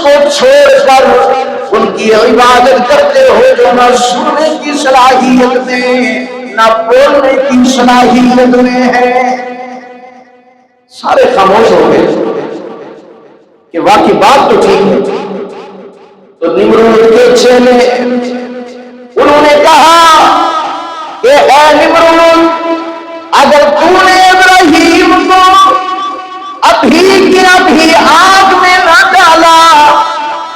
کو چھوڑ کر ان کی عبادت کرتے ہو جو نہ سننے کی صلاحیت میں نہ بولنے کی صلاحیت میں ہے۔ سارے خاموش ہو گئے کہ واقعی بات تو ٹھیک ہے۔ تو نمرود کے چیلے انہوں نے کہا کہ اے نمرود، اگر تو نے ابراہیم کو ابھی کی ابھی آگ میں نہ ڈالا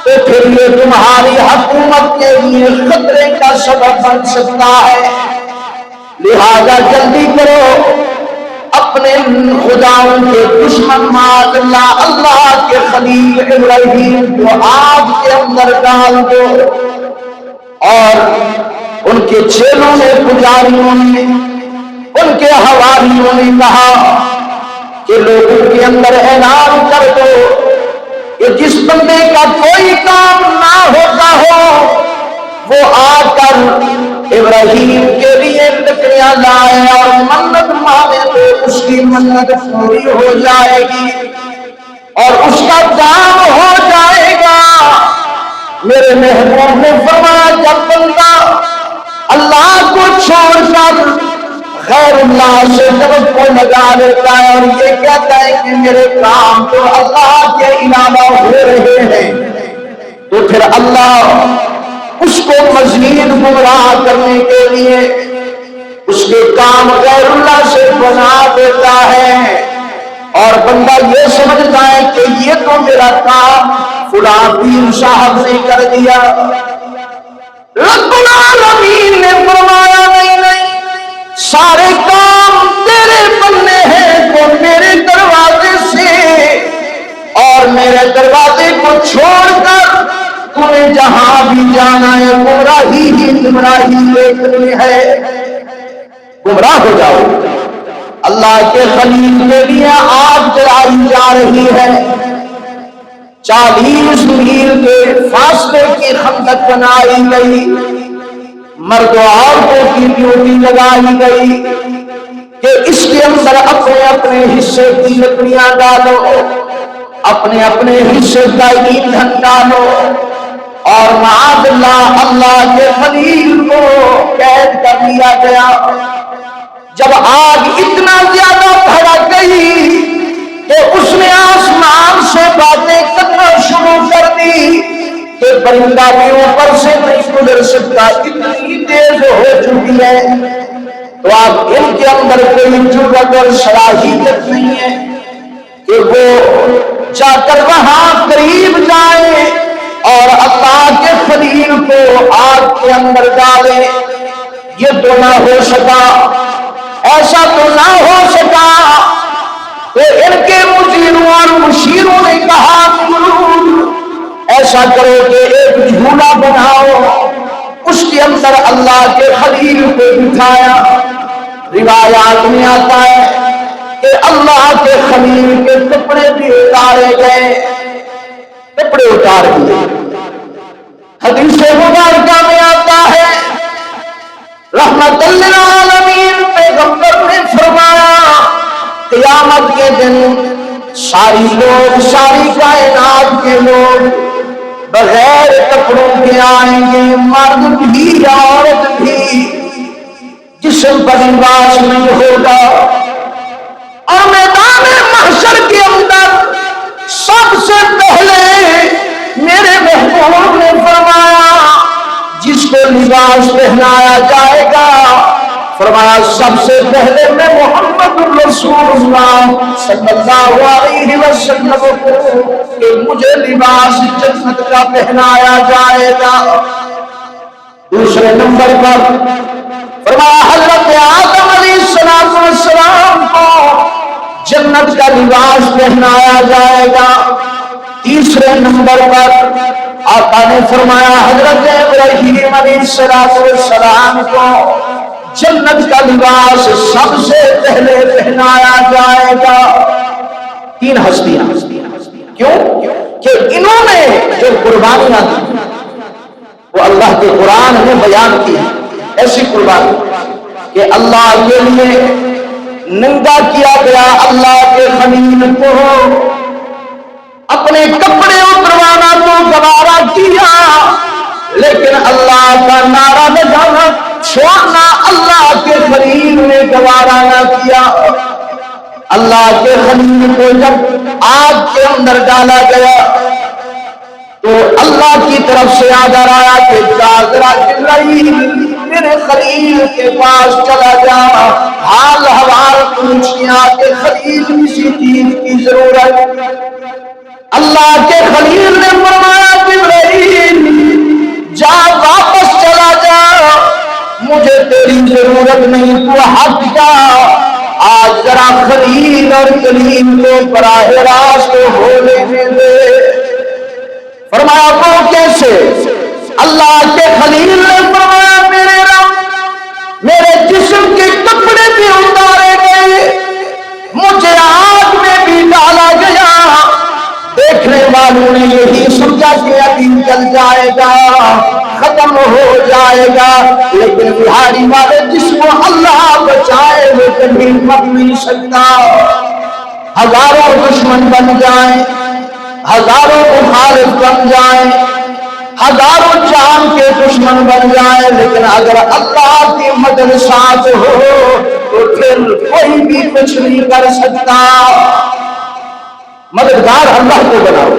تو پھر یہ تمہاری حکومت کے لیے خطرے کا سبب بن سکتا ہے، لہذا جلدی کرو، اپنے خداؤں کے دشمن معاذ اللہ اللہ کے خلیل ابراہیم کو آگ کے اندر ڈال دو۔ اور ان کے چیلوں نے، پجاریوں نے، ان کے حواریوں نے کہا کہ لوگوں کے اندر اعلان کر دو کہ جس بندے کا کوئی کام نہ ہوتا ہو وہ آ کر ابراہیم کے لیے لکڑیاں لائے اور منت مانے تو اس کی منت پوری ہو جائے گی اور اس کا کام ہو جائے گا۔ میرے محبوب نے فرمایا جب بندہ اللہ کو چھوڑ کر غیر اللہ سے توجہ لگا لیتا ہے اور یہ کہتا ہے کہ میرے کام تو اللہ کے علاوہ ہو رہے ہیں، تو پھر اللہ اس کو مزید گمراہ کرنے کے لیے اس کے کام غیر اللہ سے بنا دیتا ہے، اور بندہ یہ سمجھتا ہے کہ یہ تو میرا کام فلاں پیر صاحب نے کر دیا۔ رب العالمین نے فرمایا نہیں نہیں، سارے کام تیرے بننے ہیں تو میرے دروازے سے، اور میرے دروازے کو چھوڑ کر تمہیں جہاں بھی جانا ہے گمراہی ہی گمراہی دیکھنی ہے، گمراہ ہو جاؤ۔ اللہ کے خلیل کے لیے آگ جلائی جا رہی ہے، 40 میل کے فاصلے کی خندق بنائی گئی، مرد و عورتوں کی ڈیوٹی لگائی گئی کہ اس کے اندر اپنے اپنے حصے کی لکڑیاں ڈالو، اپنے اپنے حصے کا ایندھن ڈالو، اور معاذ اللہ اللہ کے خلیل کو قید کر لیا گیا۔ جب آگ اتنا زیادہ بھڑک گئی کہ اس نے آسمان سے باتیں کرنا شروع کر دی کہ پرندہ بھی اوپر سے نہیں گزر سکتا، اتنی تیز ہو چکی ہے۔ تو اب ان کے اندر کوئی جرأت اور صلاحیت نہیں ہے کہ وہ جا کر وہاں قریب جائیں اور اللہ کے خلیل کو آگ کے اندر ڈالے۔ یہ تو نہ ہو سکا، ایسا تو نہ ہو سکا۔ تو ان کے مجیروں اور مشیروں نے کہا ایسا کرو کہ ایک جھولا بناؤ، اس کے اندر اللہ کے خلیل کو بٹھایا۔ روایات میں آتا ہے کہ اللہ کے خلیل کے کپڑے بھی اتارے گئے، کپڑے اتار دیے۔ حدیث مبارکہ میں آتا ہے رحمت للعالمین پیغمبر نے فرمایا قیامت کے دن ساری لوگ، ساری کائنات کے لوگ بغیر کپڑوں کے آئیں گے، مرد بھی عورت بھی، جسم پر لباس نہیں ہوگا، اور میدان محشر کے اندر سب سے پہلے میرے محبوب نے فرمایا جس کو لباس پہنایا جائے گا، فرمایا سب سے پہلے میں محمد رسول اللہ صلی اللہ علیہ وسلم کو کہ مجھے لباس جنت کا پہنایا جائے گا۔ دوسرے نمبر پر فرمایا حضرت آدم علیہ السلام کو جنت کا لباس پہنایا جائے گا۔ تیسرے نمبر پر آقا نے فرمایا حضرت ابراہیم علیہ السلام کو جنت کا لباس سب سے پہلے پہنایا جائے گا۔ 3 ہستیاں، کیوں کہ انہوں نے جو قربانیاں دی وہ اللہ کے قرآن نے بیان کی، ایسی قربانی کہ اللہ کے لیے ننگا کیا گیا، اللہ کے خلیل کو اپنے کپڑے اتروانا تو اللہ کے خلیل کو جب آگ کے اندر ڈالا گیا تو اللہ کی طرف سے آڈر آیا کہ ذرا جبرائیل میرے خلیل کے پاس چلا جا، حال حوال پوچھ لیا کہ خلیل کسی چیز کی ضرورت۔ اللہ کے خلیل نے فرمایا جبرائیل جا واپس چلا جا، مجھے تیری ضرورت نہیں، تو ہٹ جا، آج ذرا خلیل اور کلیم کو براہ راست ہو لینے دے۔ فرمایا وہ کیسے؟ اللہ کے خلیل نے فرمایا میرے رب میرے جسم کے کپڑے بھی اتارے گئے، مجھے آگ میں بھی ڈالا گیا، دیکھنے والوں نے یہی سمجھا کہ ابھی جل جائے گا، ختم ہو جائے گا، لیکن بہاری والے جس کو اللہ بچائے وہ کبھی مر نہیں سکتا۔ ہزاروں دشمن بن جائیں، ہزاروں مخالف بن جائیں، ہزاروں جان کے دشمن بن جائیں، لیکن اگر اللہ کی مدد ساتھ ہو تو پھر کوئی بھی کچھ نہیں کر سکتا۔ مددگار اللہ کو بناؤ،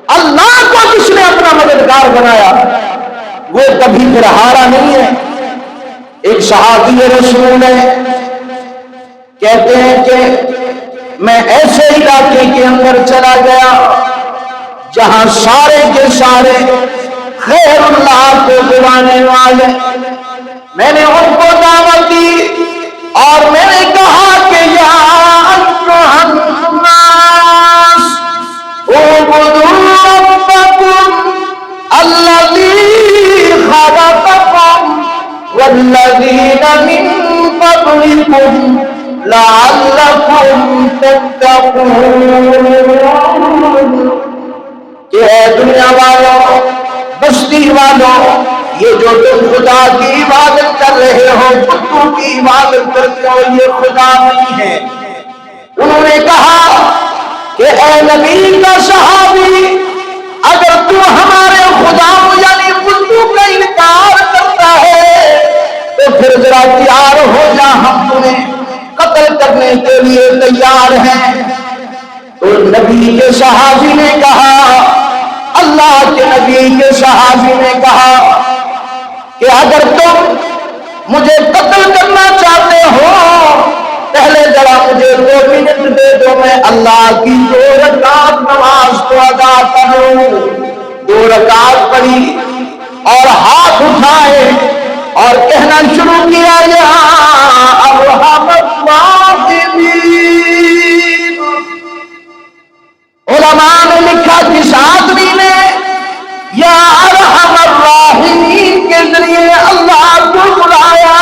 اللہ کو جس نے اپنا مددگار بنایا وہ کبھی پھر ہارا نہیں ہے۔ ایک صحابی رسول ہے، کہتے ہیں کہ میں ایسے علاقے کے اندر چلا گیا جہاں سارے کے سارے غیر اللہ کو بلانے والے، میں نے ان کو دعوت دی اور میں نے کہا کہ یا ایھا الناس اعبدوا ربکم الذی خلقکم والذین من قبلکم لعلکم تتقون، کہ اے دنیا والوں، بستی والوں، یہ جو تم خدا کی عبادت کر رہے ہو، بتوں کی عبادت کرتے ہو، یہ خدا نہیں ہے۔ انہوں نے کہا کہ اے نبی کا صحابی، اگر تو ہمارے خداؤں یعنی بتوں کا انکار کرتا ہے تو پھر ذرا تیار ہو جا، ہم تمہیں قتل کرنے کے لیے تیار ہیں۔ تو نبی کے صحابی نے کہا، اللہ کے نبی کے صحابی نے کہا کہ اگر تم مجھے قتل کرنا چاہتے ہو پہلے ذرا مجھے 2 منٹ دے دو، میں اللہ کی 2 رکعت نماز کو ادا کروں۔ 2 رکعت پڑھی اور ہاتھ اٹھائے اور کہنا شروع کیا یا ارحم الراحمین۔ علماء نے لکھا کس آدمی نے یا ارحم الراحمین کے ذریعے اللہ کو بلایا،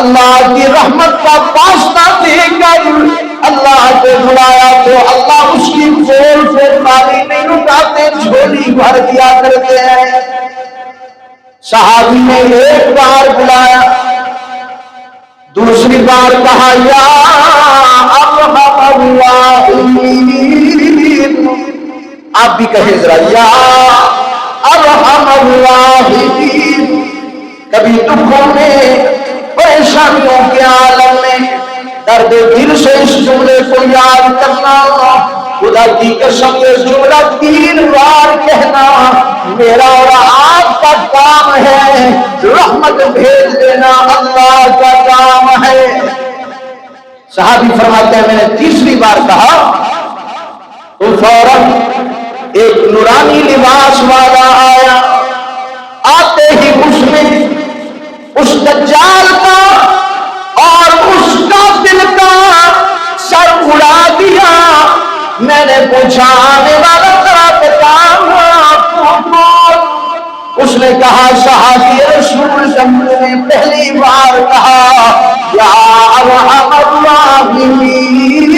اللہ کی رحمت کا واسطہ دے کر اللہ کو بلایا تو اللہ اس کی جھول سے خالی نہیں اٹھاتے، جھولی بھر دیا کرتے ہیں۔ صحابی نے ایک بار بلایا، دوسری بار کہا یا ارحم الراحمین، آپ بھی کہیں ذرا یا ارحم الراحمین۔ کبھی دکھوں میں، پریشانیوں کے عالم میں درد دل سے اس جملے کو یاد کرنا، خدا کی قسم یہ جملہ 3 بار کہنا میرا اور آپ کا کام ہے، رحمت بھیج دینا اللہ کا کام ہے۔ صحابی فرماتے ہیں میں نے تیسری بار کہا تو فوراً ایک نورانی لباس والا آیا، آتے ہی اس نے اس دجال کا اور اس قاتل کا سر اڑا دیا۔ میں نے پوچھا آنے والا ذرا بتانا اس نے کہا صحابی رسول جب نے پہلی بار کہا یا ارحم الراحمین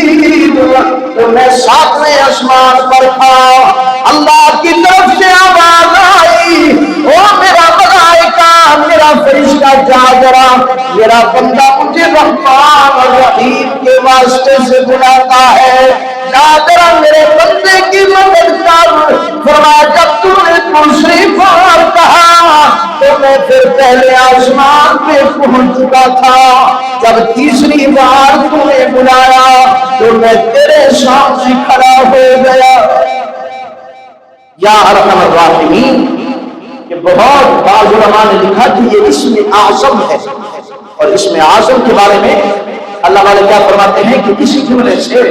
تو میں 7ویں آسمان پر تھا، اللہ کی طرف سے آواز آئی او میرا ملائکہ، میرا فرشتہ جا ذرا، میرا بندہ مجھے رحمان اور رحیم کے واسطے سے بلاتا ہے، جا ذرا میرے بندے کی مدد کر۔ فرمایا جب تو نے دوسری بار کہا تو میں میں پھر پہلے آسمان پہ پہنچ چکا تھا، جب تیسری بار تمہیں بلایا تو میں تیرے سامنے کھڑا ہو گیا۔ یا ارحم الراحمین، کہ بہت بعض علماء نے لکھا کہ یہ اسم اعظم ہے، اور اسم اعظم کے بارے میں اللہ والے کیا فرماتے ہیں کہ کسی جملے سے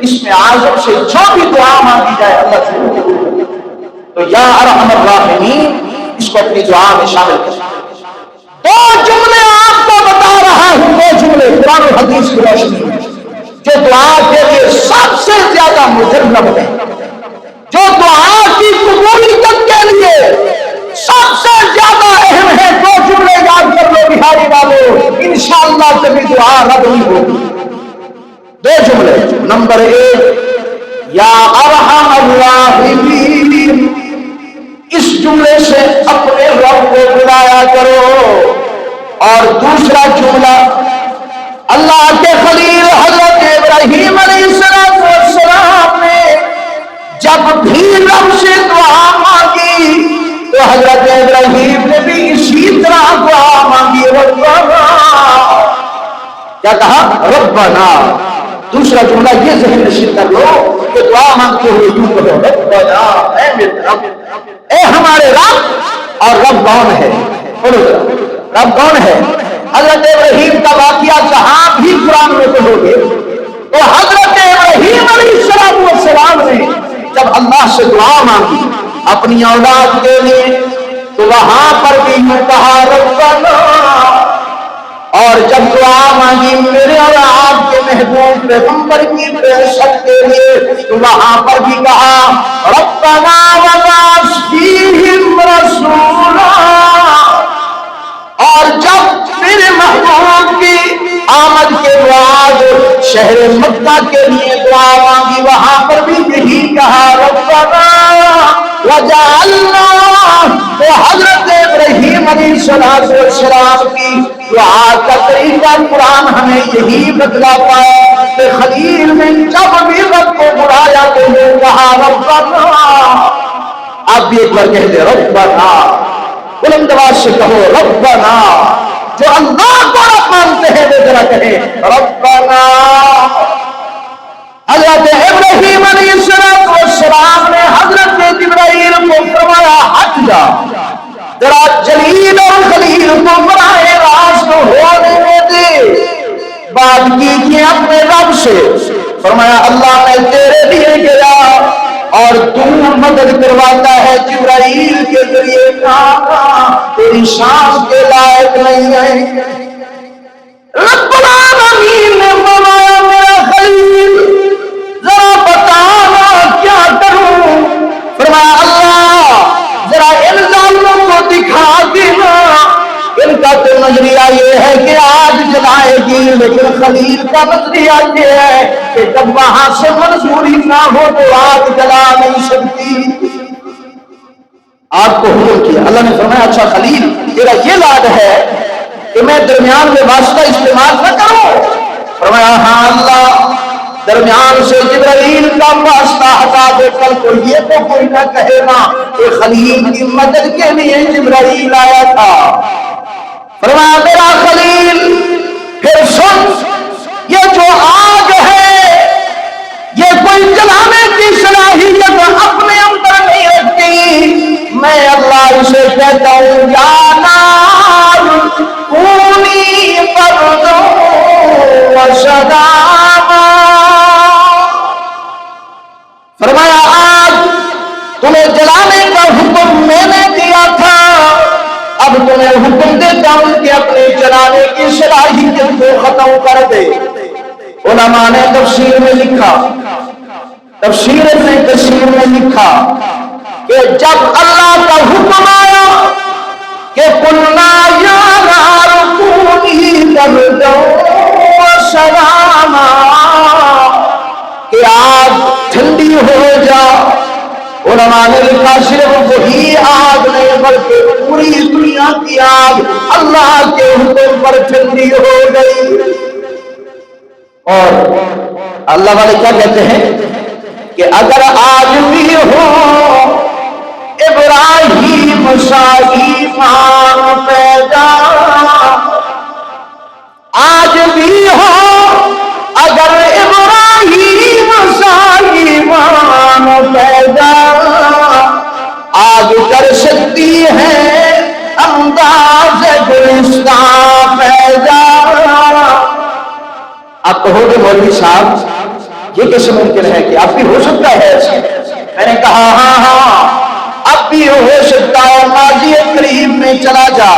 اسم اعظم سے جو بھی دعا مانگی جائے اللہ سے قبول کرے۔ تو یا ارحم الراحمین اس کو اپنی دعا میں شامل کریں۔ دو جملے آپ کو بتا رہا ہوں، دو جملے قرآن و حدیث کی روشنی میں جو دعا کے لیے سب سے زیادہ مجرب ہے، جو دعا کی قبولیت کے لیے سب سے زیادہ اہم ہے۔ دو جملے یاد کر لو بہاری والوں، انشاءاللہ کبھی دعا رد نہیں ہوگی۔ دو جملے، نمبر 1 یا ارحم الراحمین، اس جملے سے اپنے رب کو بلایا کرو۔ اور دوسرا جملہ، اللہ کے خلیل حضرت ابراہیم علیہ السلام نے جب بھی رب سے دعا مانگی تو حضرت ابراہیم نے بھی اسی طرح دعا مانگی، ربنا، کیا کہا؟ ربنا۔ دوسرا جملہ یہ ذہن نشین کر لو کہ دعا مانگتے ہوئے یوں کہو، ربنا، اے میرے رب، اے ہمارے رب۔ اور رب کون ہے؟ بولو رب کون ہے؟ حضرت ابراہیم کا واقعہ جہاں بھی قرآن میں کہو گے تو حضرت ابراہیم علیہ السلام نے جب اللہ سے دعا مانگی اپنی اولاد کے لیے تو وہاں پر بھی میں کہا ربنا، اور جب دعا مانگی میرے اور آپ کے محبوب پیغمبر کی بعثت کے لیے تو وہاں پر بھی کہا ربنا وبعث فیہم رسولا۔ اور جب میرے محبوب کی آمد کے بعد شہر مکہ کے لیے دعا مانگی وہاں پر بھی یہی کہا ربنا وجعلنا۔ تو حضرت ابراہیم علیہ السلام کی دعا کا طریقہ قرآن ہمیں یہی بتلاتا ہے کہ خلیل نے جب بھی رب کو بلایا تو یہ کہا ربنا۔ آپ بھی ایک بار کہہ دیں ربنا، بلند آواز سے کہو ربنا۔ جو اللہ کو رب مانتے ہیں وہ ذرا کہیں ربنا۔ حضرت ابراہیم علیہ السلام نے حضرت جبرائیل کو فرمایا ہٹ جا، ذرا جلیل اور خلیل کو براہ راست ہونے دے، بات کیجیے اپنے رب سے۔ فرمایا اللہ میں تیرے لیے گیا اور تو مدد کرواتا ہے جبرائیل کے ذریعے، کہاں تیری شان کے لائق نہیں ہے۔ رب العالمین نے فرمایا میرا خلیل ذرا بتانا کیا کروں؟ فرمایا اللہ ذرا ان ظالموں کو دکھا دینا، ان کا تو نظریہ یہ ہے کہ آگ جلائے گی، لیکن خلیل کا نظریہ یہ ہے کہ جب وہاں سے منظوری نہ ہو تو آگ جلا نہیں سکتی۔ آپ کو حکم کیا، اللہ نے فرمایا اچھا خلیل تیرا یہ لاد ہے کہ میں درمیان میں واسطہ استعمال نہ کروں؟ فرمایا ہاں اللہ، درمیان سے جبرائیل کا واسطہ ہٹا دے، کل کو یہ تو کوئی نہ کہے گا کہ خلیل کی مدد کے لیے جبرائیل آیا تھا۔ فرمایا میرا خلیل پھر سن، یہ جو آگ ہے یہ کوئی جلانے کی صلاحیت اپنے اندر نہیں رکھتی، میں اللہ اسے کہتا ہوں یا نار کونی بردا وسلاما۔ فرمایا آج تمہیں جلانے کا حکم میں نے دیا تھا، اب تمہیں حکم دیتا ہوں کہ اپنے جلانے کی صلاحیت کو ختم کر دے۔ علماء نے تفسیر میں لکھا، تفسیر ابن کثیر میں لکھا کہ جب اللہ کا حکم آیا کہ قلنا یا نار کونی بردا وسلاما، کہ آگ ٹھنڈی ہو جا، علماء نے لکھا صرف وہی آگ نہیں بلکہ پوری دنیا کی آگ اللہ کے حکم پر ٹھنڈی ہو گئی۔ اور اللہ والے کیا کہتے ہیں کہ اگر آج بھی ہو ابراہیم سا ایمان پہ پیدا آگ کر سکتی ہے انداز گلستان پیدا. آپ کہو گے مولوی صاحب یہ کیسے ممکن ہے کہ اب بھی ہو سکتا ہے ایسے؟ میں نے کہا ہاں اب بھی ہو سکتا ہے. ماضی قریب میں چلا جا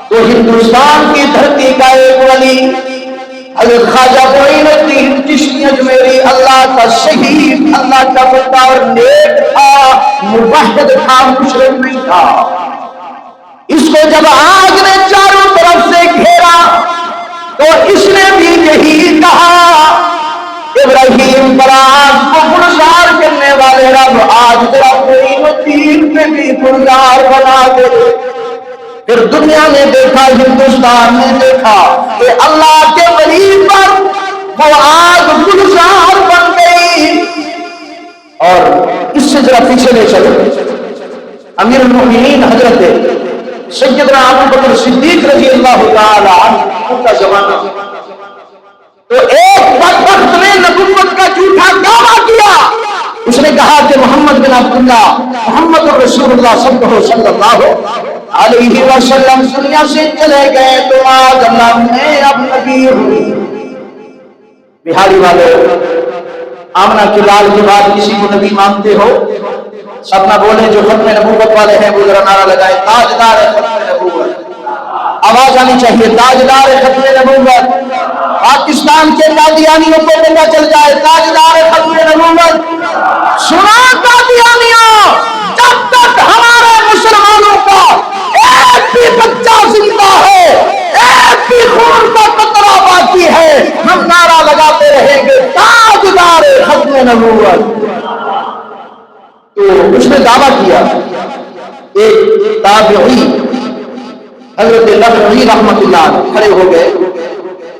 تو ہندوستان کی دھرتی کا ایک ولی حضرت خواجہ معین الدین چشتی اجمیری اللہ کا شہید، اللہ کا بندہ اور نیک تھا، موحد تھا، مشرک نہیں تھا. اس کو جب آگ نے چاروں طرف سے گھیرا تو اس نے بھی یہی کہا ابراہیم پر آگ کو گلزار کرنے والے رب آج تیرا معین الدین پہ بھی گلزار بنا دے. پھر دنیا نے دیکھا، ہندوستان نے دیکھا کہ اللہ کے ولی پر وہ آگ گلزار بن گئی. اور اس سے ذرا پیچھے لے چلو، امیر المؤمنین حضرت سیدنا ابو بکر صدیق رضی اللہ تعالی عنہ کا زمانہ، تو ایک بدبخت نے نبوت کا جھوٹا دعویٰ کیا. اس نے کہا کہ محمد بن عبداللہ محمد رسول اللہ صلی اللہ علیہ وسلم دنیا سے چلے گئے تو آج اللہ نے اب نبی ہوئی. بہاری والے آمنہ کے لال کے بعد کسی کو نبی مانتے ہو؟ سب نہ بولیں. جو ختم نبوت والے ہیں وہ ذرا نعرہ لگائے تاجدار ختم نبوت. آواز آنی چاہیے تاجدار ختم نبوت. پاکستان کے قادیانیوں کو پتہ چل جائے تاجدار ختم نبوت. سنا قادیانیوں، جب تک ہمارے مسلمانوں کا ایک بھی بچہ زندہ ہے، ایک بھی خون کا قطرہ باقی ہے، ہم نعرہ لگاتے رہیں گے تاجدار ختم نبوت. تو اس نے دعویٰ کیا. ایک تابعی حضرت لخنوی رحمت اللہ کھڑے ہو گئے.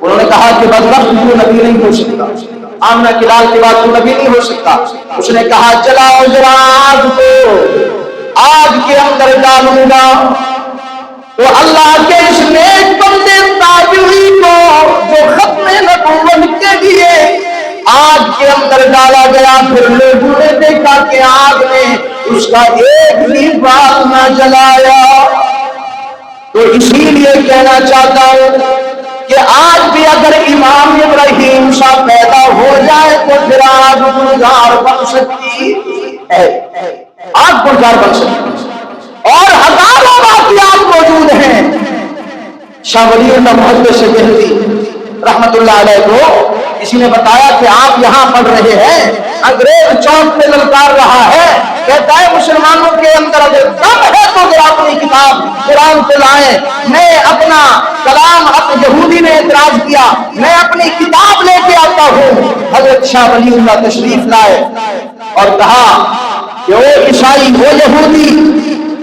انہوں نے کہا کہ بدبخت تو نبی نہیں ہو سکتا، آمنہ کی لال کے بعد تو نبی نہیں ہو سکتا. اس نے کہا جلاؤ ذرا آگ کو، آگ کے اندر ڈالوں گا. تو اللہ کے اس نیک بندے تابعی کو جو ختم نبوت کے لیے آگ کے اندر ڈالا گیا، پھر لوگوں نے دیکھا کہ آگ نے اس کا ایک بھی بال نہ جلایا. تو اسی لیے کہنا چاہتا ہوں کہ آج بھی اگر امام ابراہیم شاہ پیدا ہو جائے تو پھر آگ گلزار بن سکتی ہے، آگ گلزار بن سکتی. اور ہزاروں واقعات موجود ہیں. شاہ ولی اللہ محمد سے کہتی رحمت اللہ علیہ کو کسی نے بتایا کہ آپ یہاں پڑھ رہے ہیں، انگریز چوک پہ للکار رہا ہے، کہتا ہے مسلمانوں کے اندر اگر دم ہے تو ذرا اپنی کتاب قرآن پہ لائیں. میں اپنا کلام یہودی نے اعتراض کیا، میں اپنی کتاب لے کے آتا ہوں. حضرت شاہ ولی اللہ تشریف لائے اور کہا کہ وہ عیسائی وہ یہودی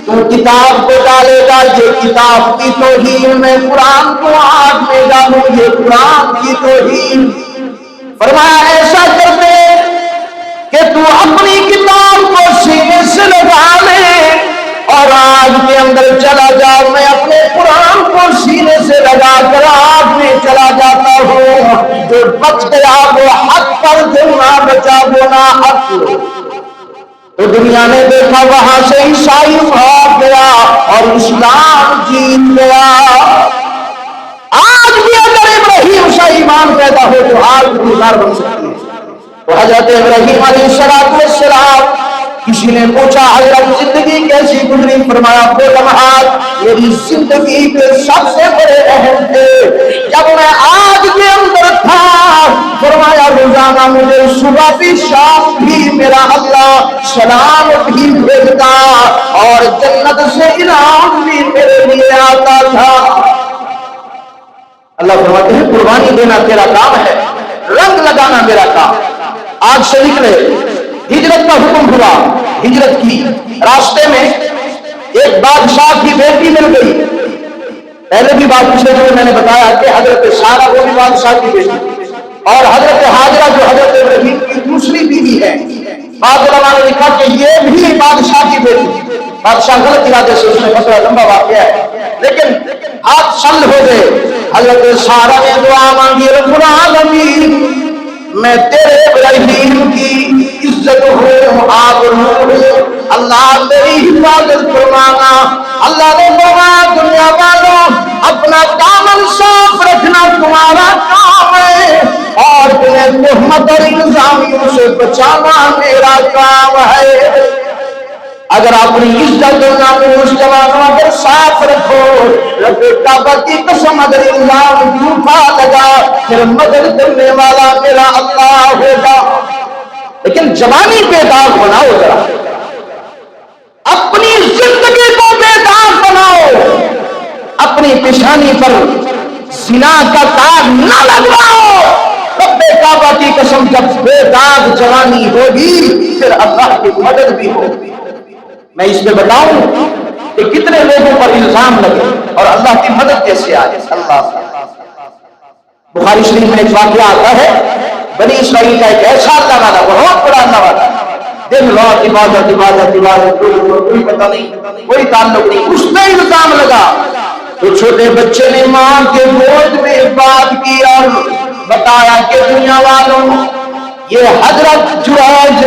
تو کتاب کو ڈالے گا، یہ کتاب کی توہین، میں قرآن کو آگ میں ڈالوں، یہ قرآن کی توہین. فرمایا ایسا کر دے کہ تو اپنی کتاب کو سینے سے لگا لے اور آگ کے اندر چلا جا. میں اپنے قرآن کو سینے سے لگا کر آگ میں چلا جاتا ہوں. جو بچ گیا وہ حق پر، جو نہ بچا وہ نہ حق. تو دنیا نے دیکھا وہاں سے عیسائی بھاگ گیا اور اسلام جیت گیا. آج بھی اگر ابراہیم شاہ ایمان پیدا ہو تو آگ گلزار بن سکتی ہے. تو حضرت ابراہیم علیہ السلام کسی نے پوچھا حضرت زندگی کیسی گزری؟ فرمایا وہ لمحات میری زندگی کے سب سے بڑے اہم تھے جب میں آگ کے اندر تھا. فرمایا روزانہ مجھے صبح بھی شام بھی میرا اللہ سلام بھی بھیجتا اور جنت سے انعام بھی میرے لیے آتا تھا. اللہ فرماتے ہیں قربانی دینا تیرا کام ہے، رنگ لگانا میرا کام. آگ سے نکلے، ہجرت کا حکم ہوا، ہجرت کی. راستے میں ایک بادشاہ کی بیٹی مل گئی. پہلے بھی بات پچھلے جو میں نے بتایا کہ حضرت سارہ وہ بھی بادشاہ کی بیٹی اور حضرت حاجرہ جو حضرت ابراہیم کی دوسری بیوی ہے. بعض علماء نے لکھا کہ یہ بھی بادشاہ کی بیٹی. بادشاہ غلط ارادے سے اس نے مسئلہ لمبا واقعہ ہے لیکن ہاتھ سل ہو گئے. حضرت سارہ نے دعا مانگی رب العالمین میں تیرے ابراہیم کی عزت ہو آبرو ہو، اللہ میری حفاظت فرمانا۔ اللہ نے فرمایا دنیا والوں اپنا دامن صاف رکھنا تمہارا کام ہے، اور تمہیں تہمت اور الزامیوں سے بچانا میرا کام ہے۔ اگر اپنی عزت و ناموس جوانوں اگر صاف رکھو، رب کعبہ کی قسم اگر الزام جھوٹا لگا پھر مدد کرنے والا میرا اللہ ہوگا۔ لیکن جوانی پہ داغ بناؤ، ذرا اپنی زندگی کو بے داغ بناؤ، اپنی پیشانی پر زنا کا داغ نہ لگواؤ۔ رب کعبہ کی قسم جب بے داغ جوانی ہوگی پھر اللہ کی مدد بھی ہوگی۔ میں اس میں بتاؤں کہ کتنے لوگوں پر الزام لگے اور اللہ کی مدد کیسے آئے۔ اللہ بخاری شریف میں ایک واقعہ آتا ہے، بنی اسرائیل کا ایک ایسا اللہ والا، بہت بڑا اللہ والا، دن رات عبادت عبادت عبادت، کوئی پتہ نہیں، کوئی تعلق نہیں، اس میں الزام لگا تو چھوٹے بچے نے ماں کے گود میں بات کی اور بتایا کہ دنیا والوں یہ حضرت جرائج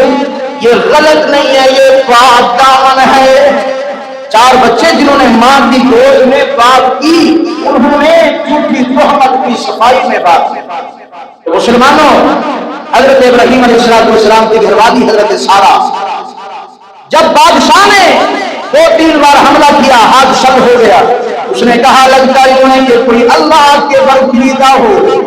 یہ غلط نہیں ہے، یہ پاک دامن ہے۔ چار بچے جنہوں نے ماں کی گود میں بات کی انہوں نے جھوٹی تہمت کی صفائی میں بات کی۔ تو مسلمانوں حضرت ابراہیم علیہ السلام کی گھر والی حضرت سارہ، جب بادشاہ نے 2-3 بار حملہ کیا ہاتھ شل ہو گیا، اس نے کہا لگتا یوں ہے کہ کوئی اللہ کے برگزیدہ ہو۔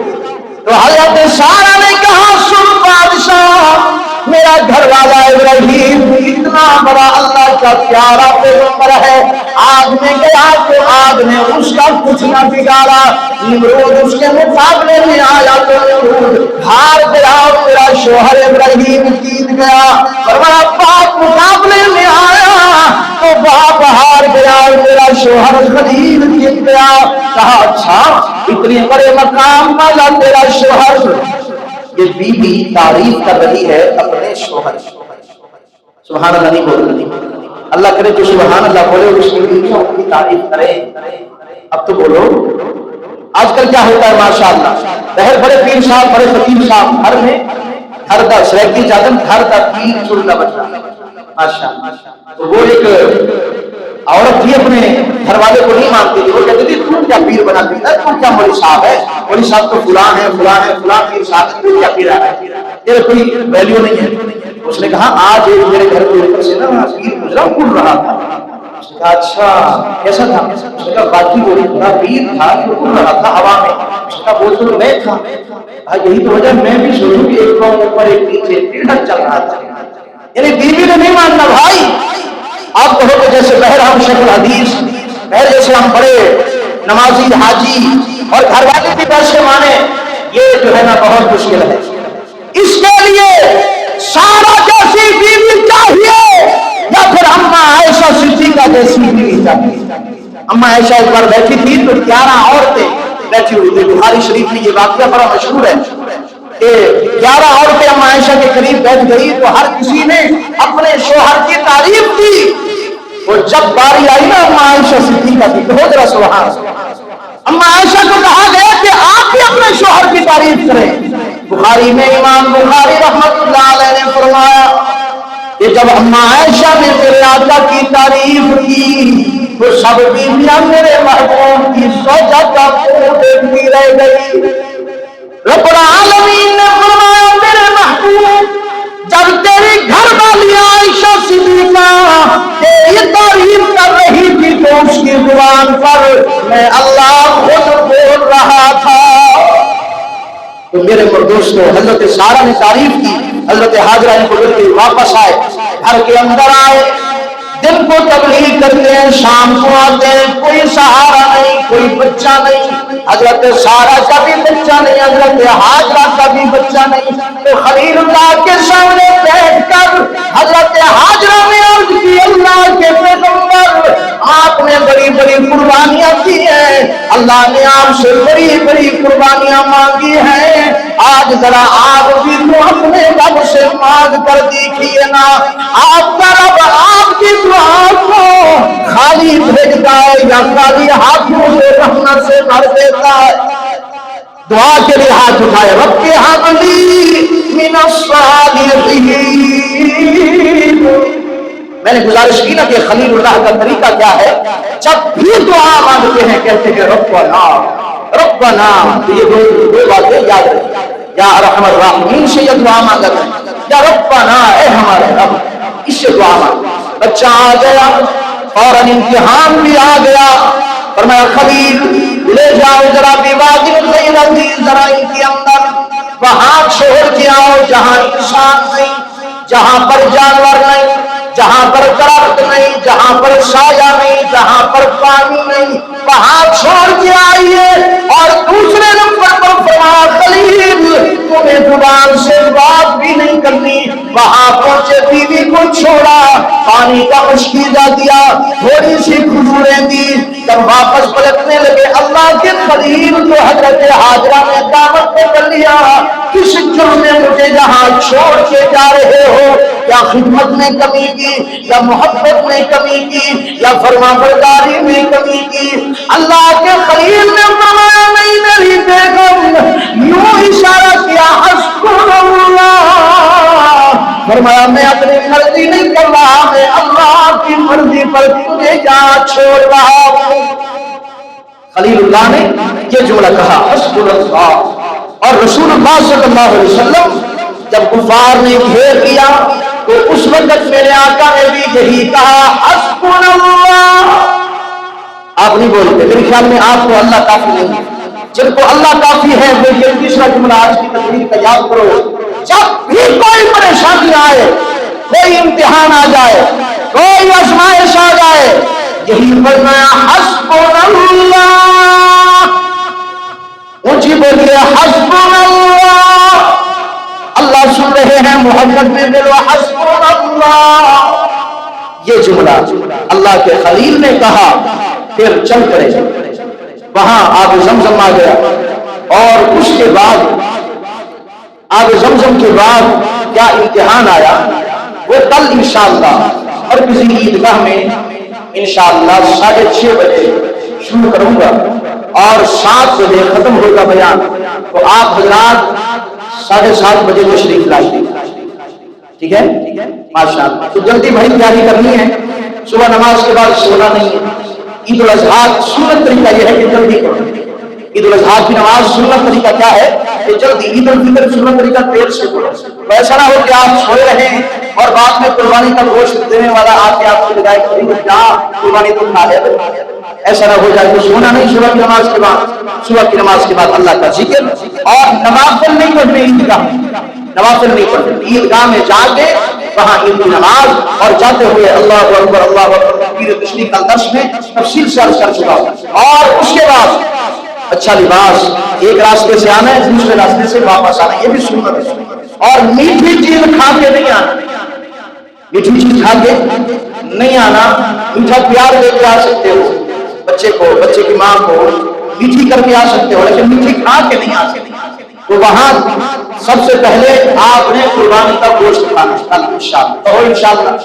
تو حضرت سارہ نے کہا سن بادشاہ، میرا گھر والا ابراہیم اتنا بڑا اللہ کا پیارا پیغمبر ہے، آگ میں گیا تو آگ نے اس کا کچھ نہ بگاڑا، نمرود اس کے مقابلے میں آیا تو نمرود ہار گیا، میرا شوہر ابراہیم جیت گیا۔ اور میرا باپ مقابلے میں آیا تو باپ ہار گیا، میرا شوہر خلیل جیت گیا۔ کہا اچھا اتنے بڑے مقام والا تیرا شوہر، یہ بیوی تعریف کر رہی ہے اپنے شوہر، سبحان اللہ نہیں بول رہی، اللہ کرے تو سبحان اللہ بولے اور اس کی بیویوں کی تعریف کرے۔ اب تو بولو آج کل کیا ہوتا ہے ماشاءاللہ، بہر بڑے پیر صاحب بڑے فقیر صاحب گھر میں ہر دا سریکی جادم گھر دا پیر چھوڑنا بچا ماشاءاللہ۔ تو وہ ایک عورت تھی اپنے گھر والے کو نہیں مانتی تھی، وہ کہتی تھی تم کیا پیر بنا دیتا ہے، تم کیا مولوی صاحب ہے، مولوی صاحب تو فلاں ہے فلاں ہے فلاں پیر صاحب ہے، تم کیا پیر ہے، تیرے کوئی ویلیو نہیں ہے۔ اس نے کہا آج ایک میرے گھر کے اوپر سے نا پیر گزرا اڑ رہا تھا۔ اس نے کہا اچھا کیسا تھا؟ اس نے کہا باقی وہ بڑا پیر تھا جو اڑ رہا تھا ہوا میں۔ اس نے کہا وہ تو میں تھا، یہی تو وجہ میں بھی سوچوں کہ ایک پاؤں اوپر ایک نیچے ٹیڑھا چل رہا تھا۔ یعنی بیوی نے نہیں ماننا بھائی، آپ کہو کہ جیسے بہر ہم شکل حدیث، بہر جیسے ہم بڑے نمازی حاجی اور گھر والے بھی پیسے مانے، یہ جو ہے نا بہت مشکل ہے۔ اس کے لیے سارا جیسی بیوی چاہیے یا پھر اما عائشہ صدیقہ جیسی بیوی چاہیے۔ اما عائشہ ایک بار بیٹھی تھی تو 11 عورتیں بیٹھی ہوئی تھی، بخاری شریف میں یہ واقعہ بڑا مشہور ہے کہ 11 عورتیں اما عائشہ کے قریب بیٹھ گئی تو ہر کسی نے اپنے شوہر کی تعریف کی۔ اور جب باری آئی نا اما عائشہ صدیقہ کی، تو ذرا سبحان اللہ، اما عائشہ کو کہا گیا کہ آپ بھی اپنے شوہر کی تعریف کریں۔ بخاری میں امام بخاری رحمت اللہ علیہ نے فرمایا کہ جب اما عائشہ نے میرے آقا کی تعریف کی تو سب بیویاں میرے محبوب کی زوجہ کا منہ دیکھتی رہ گئی۔ رب العالمین نے فرمایا میرے محبوب جب تیری گھر والی عائشہ صدیقہ تیری تعریف کر رہی تھی تو اس کی زبان پر میں اللہ خود بول رہا تھا۔ تو میرے دوستو حضرت سارہ نے تعریف کی، حضرت حاجرہ نے بول کے واپس آئے، گھر کے اندر آئے، دن کو تبلیغ کرتے ہیں، شام کو آتے ہیں، کوئی سہارا نہیں، کوئی بچہ نہیں، حضرت سارہ کا بھی بچہ نہیں، حضرت حاجرہ کا بھی بچہ نہیں۔ تو خلیل اللہ کے سامنے بیٹھ کر حضرت حاجرہ نے عرض کی اللہ کے پیغمبر آپ نے بڑی بڑی قربانیاں کی ہیں، اللہ نے آپ سے بڑی بڑی قربانیاں مانگی ہیں، آج ذرا آپ بھی تو اپنے رب سے مانگ کر دیکھیے نا، آپ کا رب آپ کی دعا کو خالی بھیجتا ہے یا خالی ہاتھوں سے رحمت سے بھر دیتا ہے۔ دعا کے لیے ہاتھ اٹھائے، رب حبلی من الصالحین، خلیل. میں نے گزارش کی نا کہ خلیل اللہ کا طریقہ کیا ہے. جب بھی دعا مانگتے ہیں کہتے ہیں ربنا ربنا. تو یہ دو باتیں یاد رکھیں. یا ارحم الراحمین سے یہ دعا مانگتے ہیں, یا ربنا اے ہمارے رب, اس سے دعا مانگ. بچہ آ گیا, فوراً امتحان بھی آ گیا. فرمایا خلیل لے جاؤ ذرا بیوادی غیر ذی زرعی کے اندر, وہاں چھوڑ کے آؤ جہاں انسان نہیں, جہاں پر جانور نہیں, جہاں پر درخت نہیں, جہاں پر سایہ نہیں, جہاں پر پانی نہیں, وہاں چھوڑ کے آئیے. اور دوسرے نمبر پر فرمایا خلیل تمہیں زبان سے بات بھی نہیں کرنی. وہاں پہنچے بیوی کو چھوڑا, پانی کا مشکیزہ دیا, تھوڑی سی کھجوریں دی. جب واپس پلٹنے لگے اللہ کے خلیل کو حضرت ہاجرہ نے دعوت پہ کر لیا. کس جرم میں مجھے یہاں چھوڑ کے جا رہے ہو؟ یا خدمت میں کمی کی, یا محبت میں کمی کی, یا فرمانبرداری میں کمی کی؟ اللہ کے خلیل نے فرمایا نہیں میری بیگم, یوں اشارہ کیا حسبنا اللہ. فرمایا میں اپنی مرضی نہیں کر رہا, میں اللہ کی مرضی پر تجھے یہاں چھوڑ رہا ہوں. خلیل اللہ نے یہ جملہ کہا حسبنا اللہ. اور رسول اللہ صلی اللہ علیہ وسلم جب کفار نے گھیر لیا تو اس وقت میرے آقا نے بھی یہی کہا حسبنا اللہ. آپ نہیں بولتے, میرے خیال میں آپ کو اللہ کافی نہیں ہے. جن کو اللہ کافی ہے وہ یہ تیسرا جملہ آج کی تقریر کا یاد کرو. جب بھی کوئی پریشانی آئے, کوئی امتحان آ جائے, کوئی آزمائش آ جائے, یہی فرمایا حسبنا اللہ. اونچی بولیے حسبنا اللہ. اللہ سن رہے ہیں, محمد میں بولو حسبنا اللہ. یہ جملہ اللہ کے خلیل نے کہا. پھر چل پڑے, وہاں آب زمزم آ گیا. اور اس کے بعد آب زمزم کے بعد کیا امتحان آیا وہ کل انشاءاللہ اور کسی عیدگاہ میں انشاءاللہ 6:30 بجے شروع کروں گا اور 7 بجے ختم ہوگا بیان. تو آپ حضرات 7:30 بجے تشریف لائیے, ٹھیک ہے ماشاءاللہ. تو جلدی بھائی تیاری کرنی ہے, صبح نماز کے بعد سونا نہیں ہے. عید الاضحیٰ سنت طریقہ یہ ہے کہ جلدی کرو. عید الاضحیٰ کی نماز سنت طریقہ کیا ہے کہ جلدی. عید الفطر سنت طریقہ دیر سے پڑھو. ایسا نہ ہو کہ آپ سوئے رہیں اور بعد میں قربانی کا گوشت دینے والا آ کے آپ کو لگائے قربانی تو کھا لے. ایسا نہ ہو جائے. تو سونا نہیں صبح کی نماز کے بعد. صبح کی نماز کے بعد اللہ کا ذکر اور نوافل نہیں پڑھنے. عیدگاہ نوافل نہیں پڑھنے. عیدگاہ میں جا کے وہاں عید کی نماز اور جاتے ہوئے اللہ اکبر اللہ اکبر پیر تشریح کا درس میں تفصیل سے عرض کر چکا ہوں. اور اس کے بعد اچھا لباس, ایک راستے سے آنا ہے دوسرے راستے سے واپس آنا, یہ بھی سنت ہے. اور میٹھی چیز کھا کے نہیں آنا, میٹھی چیز کھا کے نہیں آنا. میٹھا پیار دے کے آ سکتے ہو بچے کو, بچے کی ماں کو میٹھی کر کے آ سکتے ہو, لیکن میٹھی کھا کے نہیں آ سکتے. تو وہاں سب سے پہلے آپ نے قربانی کا گوشت کھانا کل انشاءاللہ.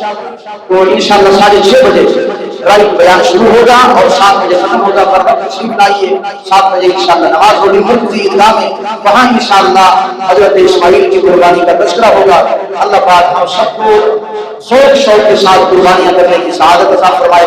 تو انشاءاللہ 6:30 بجے رائٹ بیان شروع ہوگا اور 7 بجے ختم ہوگا. پر تشریف لائیے. 7 بجے انشاءاللہ نماز ہوگی مرکزی عیدگاہ میں. وہاں انشاءاللہ حضرت اسماعیل کی قربانی کا تذکرہ ہوگا. اللہ پاک ہم سب کو شوق کے ساتھ قربانیاں کرنے کی سعادت عطا فرمائے.